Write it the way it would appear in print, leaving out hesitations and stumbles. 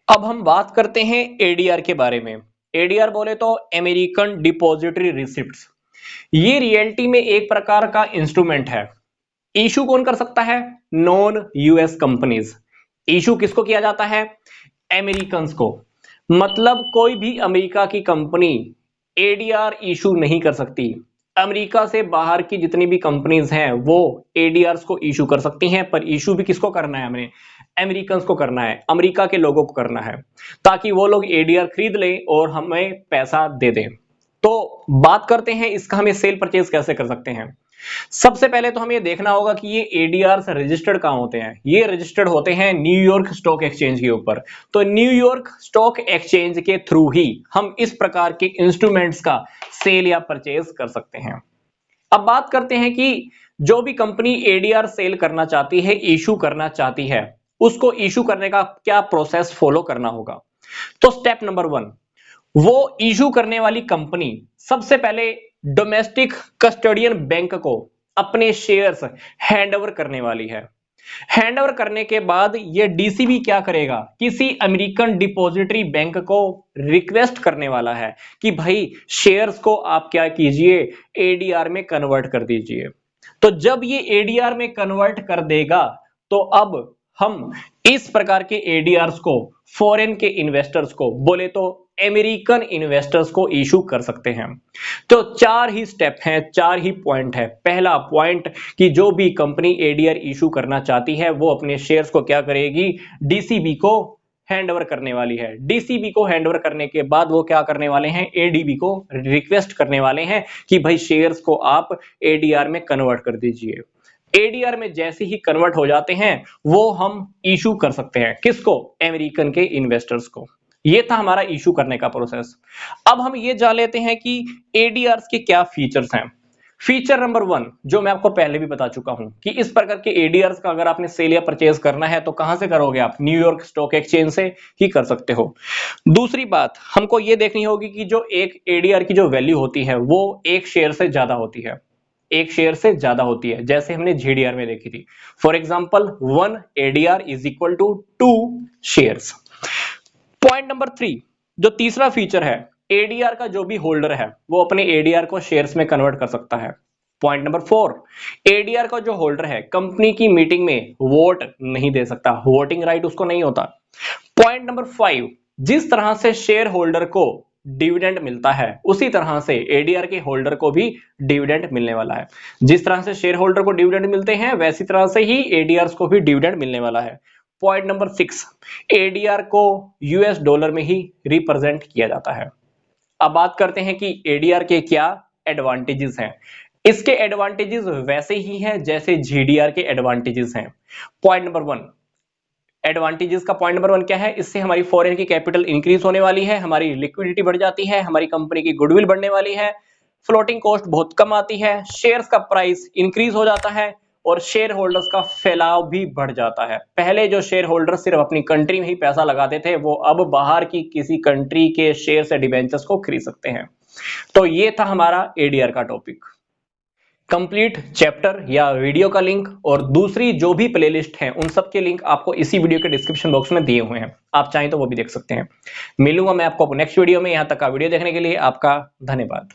अब हम बात करते हैं एडीआर के बारे में। एडीआर बोले तो अमेरिकन डिपॉजिटरी रिसिप्ट्स। ये रियलिटी में एक प्रकार का इंस्ट्रूमेंट है। इशू कौन कर सकता है? Non US companies. इशू किसको किया जाता है? अमेरिकन्स को। मतलब कोई भी अमेरिका की कंपनी एडीआर इशू नहीं कर सकती। अमेरिका से बाहर की जितनी भी कंपनीज हैं वो एडीआर को इशू कर सकती हैं, पर इशू भी किसको करना है? हमने अमेरिकन्स को करना है, अमेरिका के लोगों को करना है, ताकि वो लोग एडीआर खरीद लें और हमें पैसा दे दें। तो बात करते हैं इसका हम सेल परचेज कैसे कर सकते हैं। सबसे पहले तो हमें ये देखना होगा कि ये एडीआर रजिस्टर्ड कहां होते हैं। ये रजिस्टर्ड होते हैं न्यूयॉर्क स्टॉक एक्सचेंज के ऊपर। तो न्यूयॉर्क स्टॉक एक्सचेंज के थ्रू ही हम इस प्रकार के इंस्ट्रूमेंट्स का सेल या परचेज कर सकते हैं। अब बात करते हैं कि जो भी कंपनी एडीआर सेल करना चाहती है, इशू करना चाहती है, उसको इशू करने का क्या प्रोसेस फॉलो करना होगा। तो स्टेप नंबर 1, वो इशू करने वाली कंपनी सबसे पहले डोमेस्टिक कस्टोडियन बैंक को अपने शेयर्स हैंडओवर करने वाली है। हैंडओवर करने के बाद ये डीसीबी क्या करेगा? किसी अमेरिकन डिपॉजिटरी बैंक को रिक्वेस्ट करने वाला है कि भाई शेयर्स को आप क्या कीजिए, एडीआर में कन्वर्ट कर दीजिए। तो जब ये एडीआर में कन्वर्ट कर देगा तो अब हम इस प्रकार के एडीआर्स को फॉरेन के इन्वेस्टर्स को, बोले तो अमेरिकन इन्वेस्टर्स को इशू कर सकते हैं। तो 4 ही स्टेप हैं, 4 ही पॉइंट है। पहला पॉइंट कि जो भी कंपनी एडीआर इशू करना चाहती है वो अपने शेयर्स को क्या करेगी? डीसीबी को हैंडओवर करने वाली है। डीसीबी को हैंडओवर करने के बाद वो क्या करने वाले हैं? एडीबी को रिक्वेस्ट करने वाले हैं कि भाई शेयर्स को आप एडीआर में कन्वर्ट कर दीजिए। एडीआर में जैसे ही कन्वर्ट हो जाते हैं वो हम इशू कर सकते हैं। किसको? अमेरिकन के इन्वेस्टर्स को। ये था हमारा इशू करने का प्रोसेस। अब हम ये जान लेते हैं कि एडीआर के क्या फीचर्स हैं। फीचर नंबर 1 जो मैं आपको पहले भी बता चुका हूं कि इस प्रकार के एडीआर का अगर आपने सेल या परचेज करना है तो कहां से करोगे आप? न्यूयॉर्क स्टॉक एक्सचेंज से ही कर सकते हो। दूसरी बात हमको ये देखनी होगी कि जो एक एडीआर की जो वैल्यू होती है वो एक शेयर से ज्यादा होती है। एक शेयर से ज्यादा होती है, जैसे हमने जीडीआर में देखी थी। For example 1 ADR is equal to 2 shares. Point number 3, जो तीसरा फीचर है, एडीआर का जो भी होल्डर है वो अपने एडीआर को शेयर्स में कन्वर्ट कर सकता है। पॉइंट नंबर 4, एडीआर का जो होल्डर है कंपनी की मीटिंग में वोट नहीं दे सकता, वोटिंग राइट उसको नहीं होता। पॉइंट नंबर 5, जिस तरह से शेयर होल्डर को डिविडेंड मिलता है उसी तरह से एडीआर के होल्डर को भी डिविडेंड मिलने वाला है। जिस तरह से शेयर होल्डर को डिविडेंड मिलते हैं वैसी तरह से ही एडीआर को भी डिविडेंड मिलने वाला है। पॉइंट नंबर 6, एडीआर को यूएस डॉलर में ही रिप्रेजेंट किया जाता है। अब बात करते हैं कि एडीआर के क्या एडवांटेजेस हैं। इसके एडवांटेजेस वैसे ही हैं जैसे जीडीआर के एडवांटेजेस हैं। पॉइंट नंबर 1, एडवांटेजेस का पॉइंट नंबर 1 क्या है? इससे हमारी फॉरेन की कैपिटल इंक्रीज होने वाली है, हमारी लिक्विडिटी बढ़ जाती है, हमारी कंपनी की गुडविल बढ़ने वाली है, फ्लोटिंग कॉस्ट बहुत कम आती है, शेयर्स का प्राइस इंक्रीज हो जाता है और शेयर होल्डर्स का फैलाव भी बढ़ जाता है। पहले जो शेयर होल्डर सिर्फ अपनी कंट्री में ही पैसा लगाते थे वो अब बाहर की किसी कंट्री के शेयर से डिबेंचर्स को खरीद सकते हैं। तो ये था हमारा एडीआर का टॉपिक। कंप्लीट चैप्टर या वीडियो का लिंक और दूसरी जो भी प्लेलिस्ट है उन सब के लिंक आपको इसी वीडियो के डिस्क्रिप्शन बॉक्स में दिए हुए हैं, आप चाहें तो वो भी देख सकते हैं। मिलूंगा मैं आपको नेक्स्ट वीडियो में। यहां तक का वीडियो देखने के लिए आपका धन्यवाद।